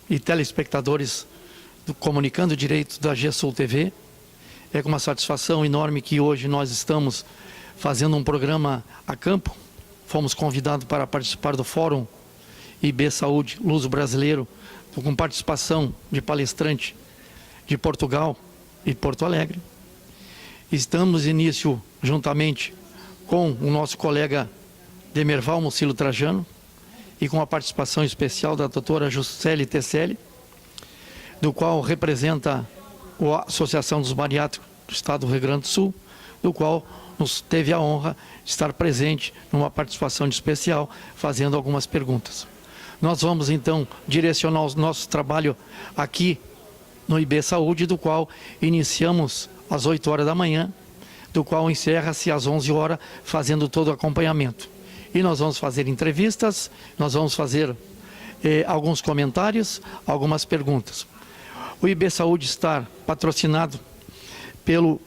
e telespectadores do Comunicando Direito da GESUL TV, é com uma satisfação enorme que hoje nós estamos fazendo um programa a campo. Fomos convidados para participar do Fórum IB Saúde Luso Brasileiro, com participação de palestrante de Portugal e Porto Alegre. Estamos início juntamente com o nosso colega Demerval Mucilo Trajano, e com a participação especial da doutora Juscelie Tesselli, do qual representa a Associação dos Bariátricos do Estado do Rio Grande do Sul, do qual nos teve a honra de estar presente numa participação especial, fazendo algumas perguntas. Nós vamos então direcionar o nosso trabalho aqui no IB Saúde, do qual iniciamos às 8 horas da manhã, do qual encerra-se às 11 horas, fazendo todo o acompanhamento. E nós vamos fazer entrevistas, nós vamos fazer alguns comentários, algumas perguntas. O IB Saúde está patrocinado pelo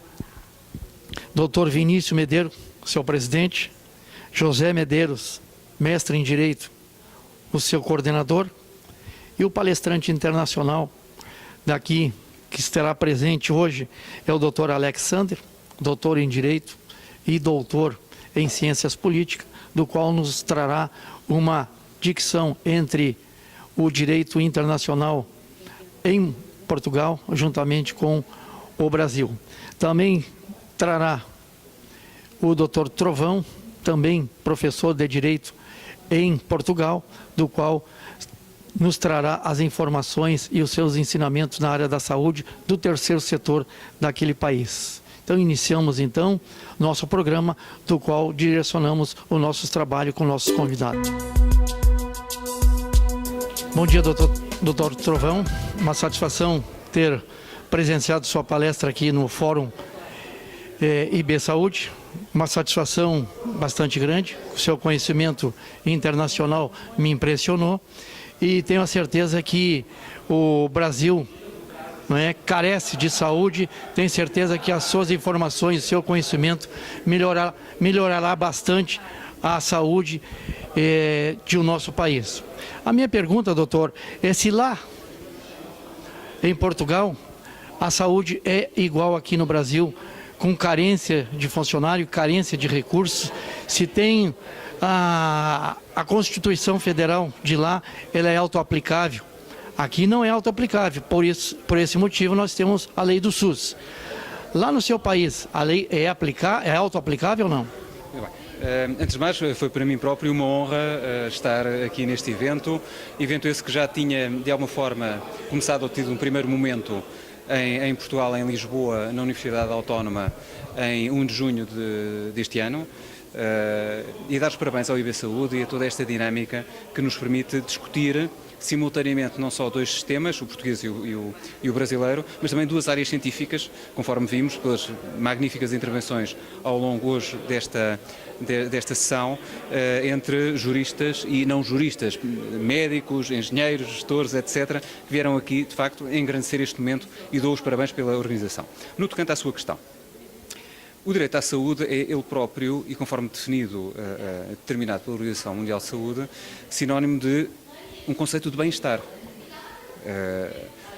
Dr. Vinícius Medeiros, seu presidente, José Medeiros, mestre em Direito, o seu coordenador, e o palestrante internacional daqui, que estará presente hoje, é o Dr. Alexander, doutor em Direito e doutor em Ciências Políticas, do qual nos trará uma dicção entre o direito internacional em Portugal, juntamente com o Brasil. Também trará o Dr. Trovão, também professor de Direito em Portugal, do qual nos trará as informações e os seus ensinamentos na área da saúde do terceiro setor daquele país. Então, iniciamos, então, nosso programa, do qual direcionamos o nosso trabalho com nossos convidados. Bom dia, doutor Trovão. Uma satisfação ter presenciado sua palestra aqui no Fórum IB Saúde, uma satisfação bastante grande. O seu conhecimento internacional me impressionou e tenho a certeza que o Brasil carece de saúde. Tenho certeza que as suas informações, o seu conhecimento melhorará bastante a saúde do nosso país. A minha pergunta, doutor, é se lá em Portugal a saúde é igual aqui no Brasil, com carência de funcionário, carência de recursos, se tem a Constituição Federal de lá, ela é autoaplicável. Aqui não é autoaplicável, por esse motivo nós temos a lei do SUS. Lá no seu país, a lei é autoaplicável ou não? Antes de mais, foi para mim próprio uma honra estar aqui neste evento esse que já tinha, de alguma forma, começado a ter um primeiro momento em Portugal, em Lisboa, na Universidade Autónoma, em 1 de junho deste ano, e dar os parabéns ao IB Saúde e a toda esta dinâmica que nos permite discutir simultaneamente não só dois sistemas, o português e o brasileiro, mas também duas áreas científicas, conforme vimos pelas magníficas intervenções ao longo hoje desta sessão, entre juristas e não juristas, médicos, engenheiros, gestores, etc., que vieram aqui, de facto, engrandecer este momento e dou os parabéns pela organização. No tocante à sua questão, o direito à saúde é ele próprio, e conforme definido, determinado pela Organização Mundial de Saúde, sinónimo de um conceito de bem-estar.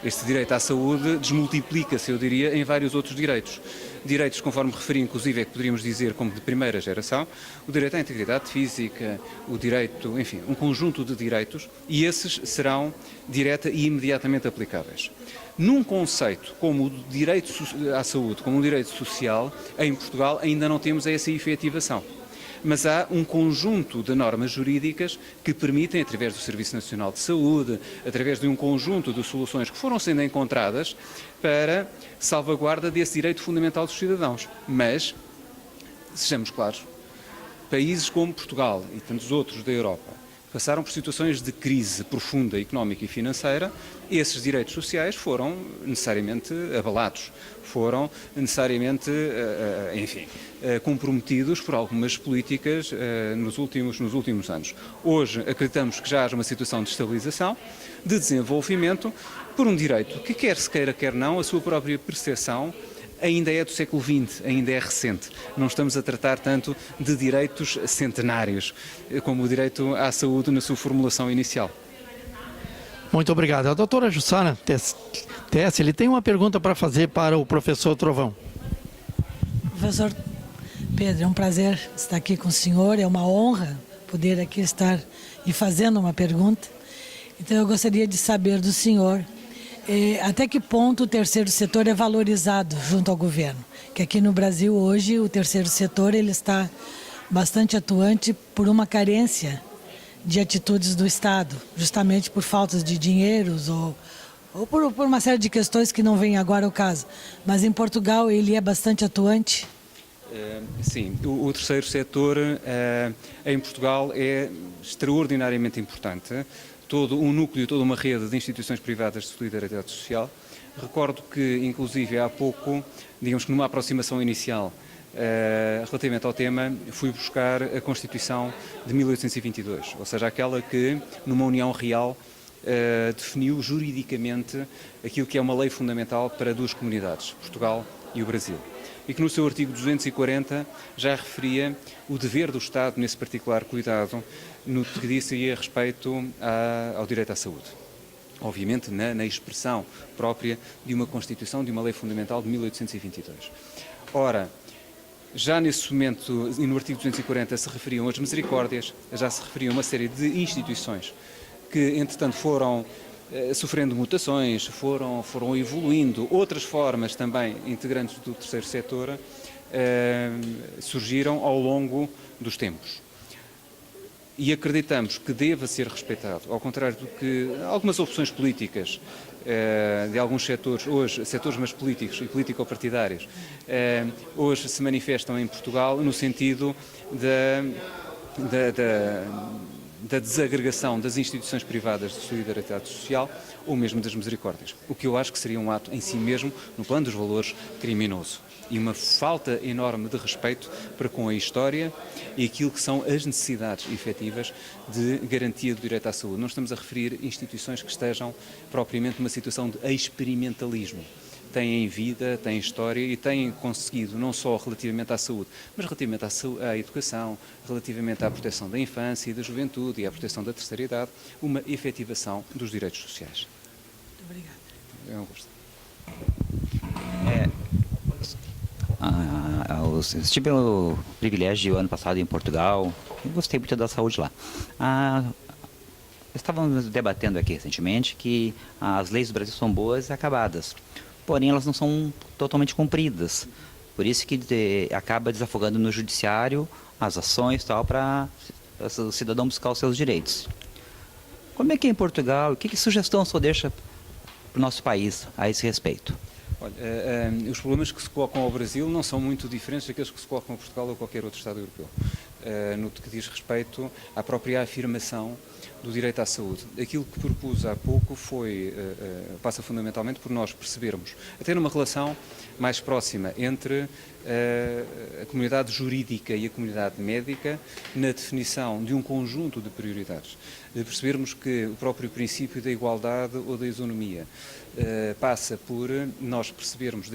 Este direito à saúde desmultiplica-se, eu diria, em vários outros direitos. Direitos, conforme referi, inclusive, é que poderíamos dizer como de primeira geração, o direito à integridade física, o direito, enfim, um conjunto de direitos, e esses serão direta e imediatamente aplicáveis. Num conceito como o direito à saúde, como um direito social, em Portugal ainda não temos essa efetivação. Mas há um conjunto de normas jurídicas que permitem, através do Serviço Nacional de Saúde, através de um conjunto de soluções que foram sendo encontradas para salvaguarda desse direito fundamental dos cidadãos. Mas, sejamos claros, países como Portugal e tantos outros da Europa passaram por situações de crise profunda económica e financeira, esses direitos sociais foram necessariamente abalados, foram necessariamente, enfim, comprometidos por algumas políticas nos últimos anos. Hoje acreditamos que já haja uma situação de estabilização, de desenvolvimento, por um direito que, quer se queira, quer não, a sua própria percepção ainda é do século XX, ainda é recente. Não estamos a tratar tanto de direitos centenários, como o direito à saúde na sua formulação inicial. Muito obrigado. A doutora Jussara Tess, ele tem uma pergunta para fazer para o professor Trovão. Professor Pedro, é um prazer estar aqui com o senhor, é uma honra poder aqui estar e fazendo uma pergunta. Então eu gostaria de saber do senhor até que ponto o terceiro setor é valorizado junto ao governo. Que aqui no Brasil hoje o terceiro setor ele está bastante atuante por uma carência de atitudes do Estado, justamente por faltas de dinheiros ou por uma série de questões que não vem agora ao caso. Mas em Portugal ele é bastante atuante? Sim, o terceiro setor em Portugal é extraordinariamente importante. Todo um núcleo, toda uma rede de instituições privadas de solidariedade social. Recordo que, inclusive, há pouco, digamos que numa aproximação inicial relativamente ao tema, fui buscar a Constituição de 1822, ou seja, aquela que, numa união real, definiu juridicamente aquilo que é uma lei fundamental para duas comunidades, Portugal e o Brasil. E que no seu artigo 240 já referia o dever do Estado, nesse particular cuidado, no que dizia respeito ao direito à saúde. Obviamente na expressão própria de uma Constituição, de uma lei fundamental de 1822. Ora, já nesse momento, e no artigo 240 se referiam as misericórdias, já se referiam uma série de instituições que, entretanto, foram sofrendo mutações, foram evoluindo, outras formas também integrantes do terceiro setor surgiram ao longo dos tempos. E acreditamos que deva ser respeitado, ao contrário do que algumas opções políticas de alguns setores, hoje, setores mais políticos e político-partidários, hoje se manifestam em Portugal no sentido da desagregação das instituições privadas de solidariedade social ou mesmo das misericórdias, o que eu acho que seria um ato em si mesmo, no plano dos valores, criminoso. e uma falta enorme de respeito para com a história e aquilo que são as necessidades efetivas de garantia do direito à saúde. Não estamos a referir instituições que estejam propriamente numa situação de experimentalismo. Têm vida, têm história e têm conseguido, não só relativamente à saúde, mas relativamente à educação, relativamente à proteção da infância e da juventude e à proteção da terceira idade, uma efetivação dos direitos sociais. Muito obrigada. É um gosto. Eu tive o privilégio de ano passado em Portugal, eu gostei muito da saúde lá. Estávamos debatendo aqui recentemente que as leis do Brasil são boas e acabadas, porém elas não são totalmente cumpridas. Por isso que acaba desafogando no judiciário as ações para o cidadão buscar os seus direitos. Como é que é em Portugal? Que sugestão o senhor deixa para o nosso país a esse respeito? Olha, os problemas que se colocam ao Brasil não são muito diferentes daqueles que se colocam a Portugal ou qualquer outro Estado europeu. No que diz respeito à própria afirmação do direito à saúde. Aquilo que propus há pouco passa fundamentalmente por nós percebermos, até numa relação mais próxima entre a comunidade jurídica e a comunidade médica, na definição de um conjunto de prioridades. De percebermos que o próprio princípio da igualdade ou da isonomia passa por nós percebermos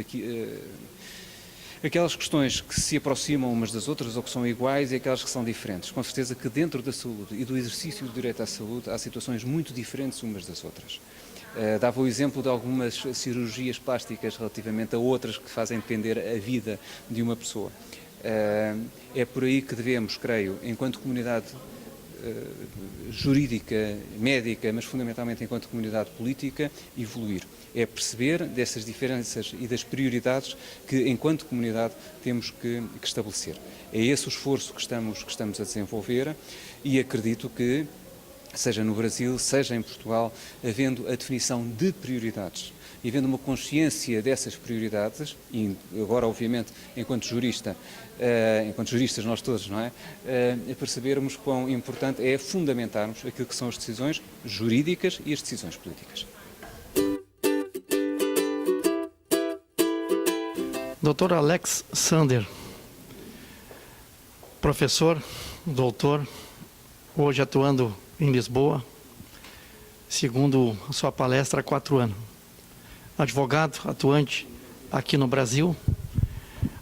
aquelas questões que se aproximam umas das outras ou que são iguais e aquelas que são diferentes. Com certeza que dentro da saúde e do exercício do direito à saúde há situações muito diferentes umas das outras. Dava o exemplo de algumas cirurgias plásticas relativamente a outras que fazem depender a vida de uma pessoa. É por aí que devemos, creio, enquanto comunidade jurídica, médica, mas fundamentalmente enquanto comunidade política, evoluir. É perceber dessas diferenças e das prioridades que, enquanto comunidade, temos que estabelecer. É esse o esforço que estamos a desenvolver e acredito que, seja no Brasil, seja em Portugal, havendo a definição de prioridades e havendo uma consciência dessas prioridades, e agora, obviamente, enquanto juristas nós todos, não é? Percebermos quão importante é fundamentarmos aquilo que são as decisões jurídicas e as decisões políticas. Dr. Alex Sander, professor, doutor, hoje atuando em Lisboa, segundo a sua palestra, há 4 anos. Advogado atuante aqui no Brasil.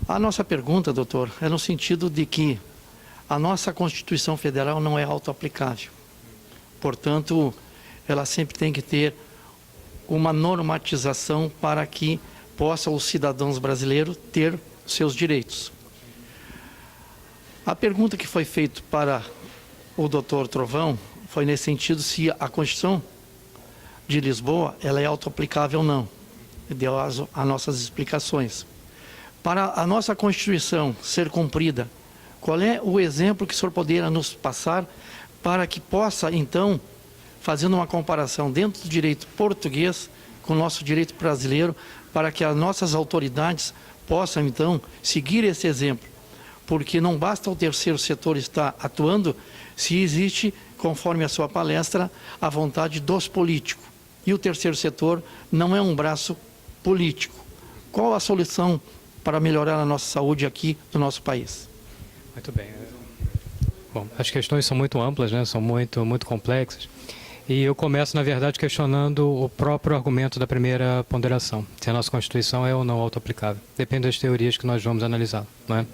A nossa pergunta, doutor, é no sentido de que a nossa Constituição Federal não é autoaplicável. Portanto, ela sempre tem que ter uma normatização para que possam os cidadãos brasileiros ter seus direitos. A pergunta que foi feita para o doutor Trovão foi nesse sentido se a Constituição de Lisboa ela é autoaplicável ou não. Deu as nossas explicações. Para a nossa Constituição ser cumprida, qual é o exemplo que o senhor poderia nos passar para que possa, então, fazendo uma comparação dentro do direito português com o nosso direito brasileiro, para que as nossas autoridades possam, então, seguir esse exemplo? Porque não basta o terceiro setor estar atuando se existe, conforme a sua palestra, a vontade dos políticos. E o terceiro setor não é um braço político. Qual a solução para melhorar a nossa saúde aqui no nosso país? Muito bem. Bom, as questões são muito amplas, né? São muito complexas. E eu começo, na verdade, questionando o próprio argumento da primeira ponderação, se a nossa Constituição é ou não autoaplicável. Depende das teorias que nós vamos analisar, não é?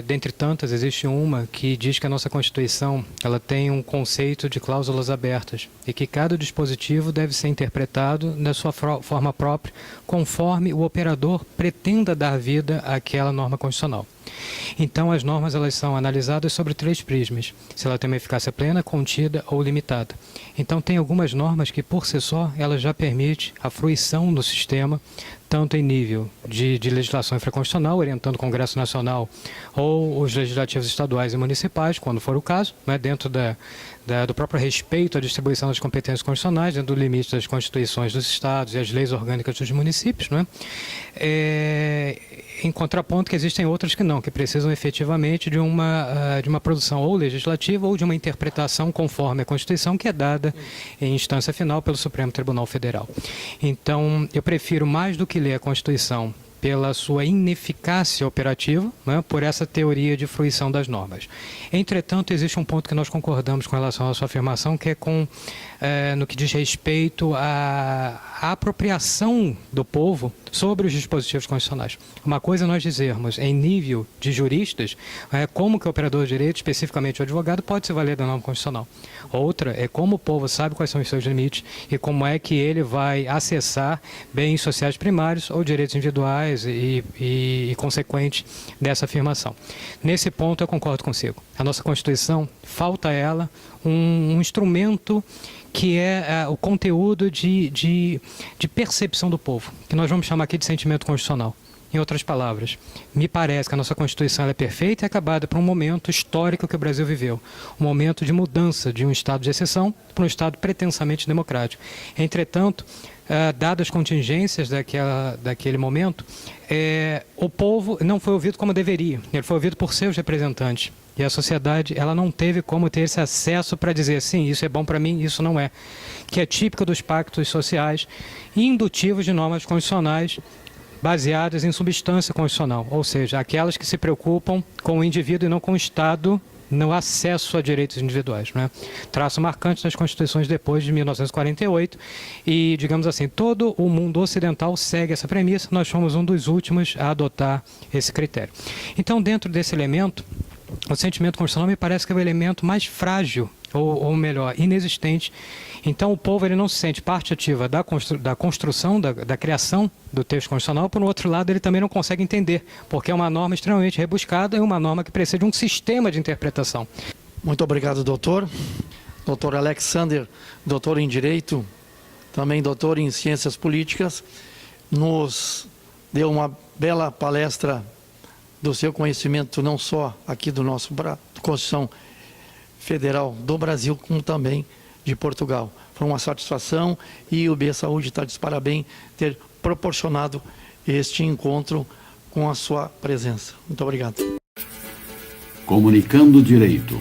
Dentre tantas, existe uma que diz que a nossa Constituição ela tem um conceito de cláusulas abertas e que cada dispositivo deve ser interpretado da sua forma própria, conforme o operador pretenda dar vida àquela norma constitucional. Então, as normas elas são analisadas sobre 3 prismas, se ela tem uma eficácia plena, contida ou limitada. Então, tem algumas normas que, por si só, ela já permite a fruição do sistema, tanto em nível de legislação infraconstitucional, orientando o Congresso Nacional ou os legislativos estaduais e municipais, quando for o caso, né, dentro do próprio respeito à distribuição das competências constitucionais, dentro do limite das constituições dos estados e as leis orgânicas dos municípios, né? Em contraponto que existem outras que não, que precisam efetivamente de uma produção ou legislativa ou de uma interpretação conforme a Constituição, que é dada em instância final pelo Supremo Tribunal Federal. Então, eu prefiro, mais do que ler a Constituição pela sua ineficácia operativa, né, por essa teoria de fruição das normas. Entretanto, existe um ponto que nós concordamos com relação à sua afirmação, que é no que diz respeito à apropriação do povo sobre os dispositivos constitucionais. Uma coisa é nós dizermos, em nível de juristas, como que o operador de direito, especificamente o advogado, pode se valer da norma constitucional. Outra é como o povo sabe quais são os seus limites e como é que ele vai acessar bens sociais primários ou direitos individuais e consequentes dessa afirmação. Nesse ponto eu concordo consigo. A nossa Constituição, falta a ela um instrumento que é o conteúdo de percepção do povo, que nós vamos chamar aqui de sentimento constitucional. Em outras palavras, me parece que a nossa Constituição é perfeita e acabada por um momento histórico que o Brasil viveu. Um momento de mudança de um estado de exceção para um estado pretensamente democrático. Entretanto, dadas as contingências daquele momento, o povo não foi ouvido como deveria. Ele foi ouvido por seus representantes. E a sociedade, ela não teve como ter esse acesso para dizer, sim, isso é bom para mim, isso não é. Que é típico dos pactos sociais indutivos de normas constitucionais baseadas em substância constitucional, ou seja, aquelas que se preocupam com o indivíduo e não com o Estado no acesso a direitos individuais, né? Traço marcante das constituições depois de 1948 e, digamos assim, todo o mundo ocidental segue essa premissa, nós fomos um dos últimos a adotar esse critério. Então, dentro desse elemento, o sentimento constitucional me parece que é o elemento mais frágil, ou melhor, inexistente. Então o povo ele não se sente parte ativa da construção, da criação do texto constitucional, por outro lado ele também não consegue entender, porque é uma norma extremamente rebuscada e uma norma que precisa de um sistema de interpretação. Muito obrigado, doutor. Doutor Alexander, doutor em Direito, também doutor em Ciências Políticas, nos deu uma bela palestra do seu conhecimento, não só aqui do nosso Constituição Federal do Brasil, como também de Portugal. Foi uma satisfação e o BE Saúde está de parabéns ter proporcionado este encontro com a sua presença. Muito obrigado. Comunicando Direito.